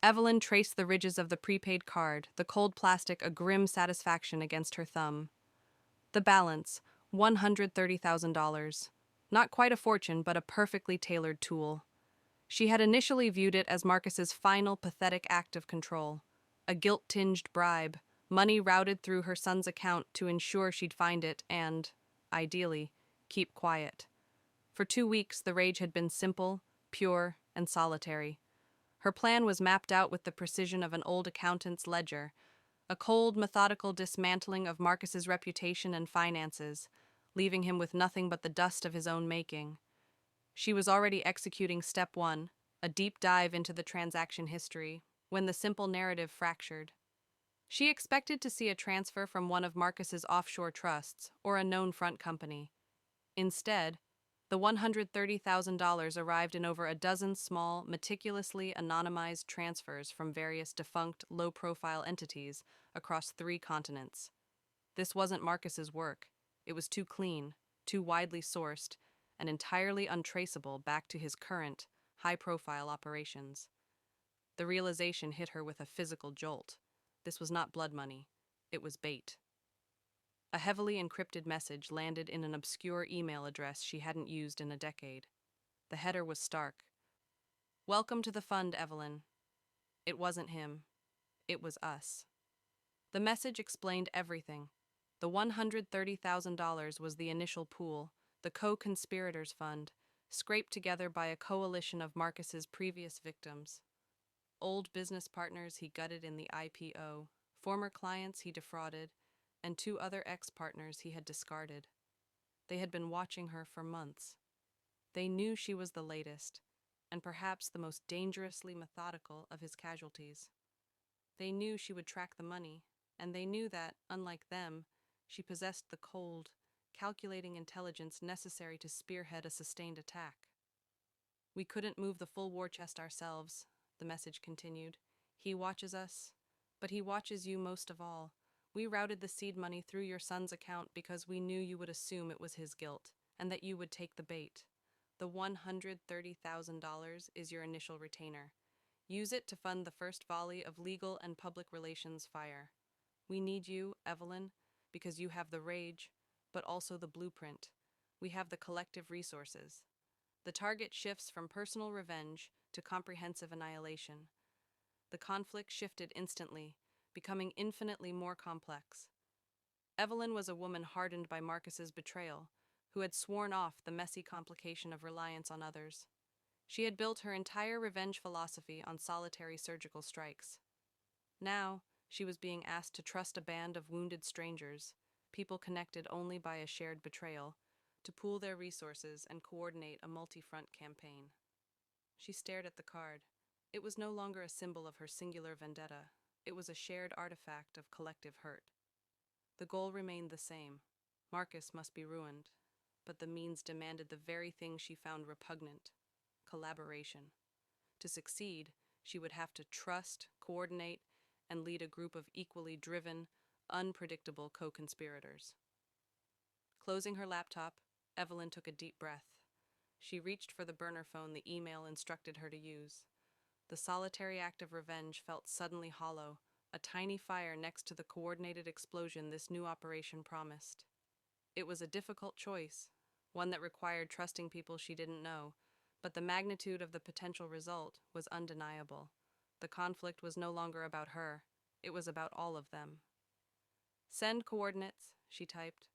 Evelyn traced the ridges of the prepaid card, the cold plastic a grim satisfaction against her thumb. The balance, $130,000. Not quite a fortune, but a perfectly tailored tool. She had initially viewed it as Marcus's final pathetic act of control, a guilt-tinged bribe, money routed through her son's account to ensure she'd find it and, ideally, keep quiet. For 2 weeks, the rage had been simple, pure, and solitary. Her plan was mapped out with the precision of an old accountant's ledger, a cold, methodical dismantling of Marcus's reputation and finances, leaving him with nothing but the dust of his own making. She was already executing step one, a deep dive into the transaction history, when the simple narrative fractured. She expected to see a transfer from one of Marcus's offshore trusts or a known front company. Instead, the $130,000 arrived in over a dozen small, meticulously anonymized transfers from various defunct, low-profile entities across 3 continents. This wasn't Marcus's work. It was too clean, too widely sourced, and entirely untraceable back to his current, high-profile operations. The realization hit her with a physical jolt. This was not blood money. It was bait. A heavily encrypted message landed in an obscure email address she hadn't used in a decade. The header was stark. "Welcome to the fund, Evelyn." It wasn't him. It was us. The message explained everything. The $130,000 was the initial pool, the co-conspirators fund, scraped together by a coalition of Marcus's previous victims. Old business partners he gutted in the IPO, former clients he defrauded, and 2 other ex-partners he had discarded. They had been watching her for months. They knew she was the latest, and perhaps the most dangerously methodical of his casualties. They knew she would track the money, and they knew that, unlike them, she possessed the cold, calculating intelligence necessary to spearhead a sustained attack. "We couldn't move the full war chest ourselves," the message continued. "He watches us, but he watches you most of all. We routed the seed money through your son's account because we knew you would assume it was his guilt, and that you would take the bait. The $130,000 is your initial retainer. Use it to fund the first volley of legal and public relations fire. We need you, Evelyn, because you have the rage, but also the blueprint. We have the collective resources." The target shifts from personal revenge to comprehensive annihilation. The conflict shifted instantly, becoming infinitely more complex. Evelyn was a woman hardened by Marcus's betrayal, who had sworn off the messy complication of reliance on others. She had built her entire revenge philosophy on solitary surgical strikes. Now, she was being asked to trust a band of wounded strangers, people connected only by a shared betrayal, to pool their resources and coordinate a multi-front campaign. She stared at the card. It was no longer a symbol of her singular vendetta. It was a shared artifact of collective hurt. The goal remained the same. Marcus must be ruined, but the means demanded the very thing she found repugnant: collaboration. To succeed, she would have to trust, coordinate, and lead a group of equally driven, unpredictable co-conspirators. Closing her laptop, Evelyn took a deep breath. She reached for the burner phone the email instructed her to use. The solitary act of revenge felt suddenly hollow, a tiny fire next to the coordinated explosion this new operation promised. It was a difficult choice, one that required trusting people she didn't know, but the magnitude of the potential result was undeniable. The conflict was no longer about her. It was about all of them. "Send coordinates," she typed.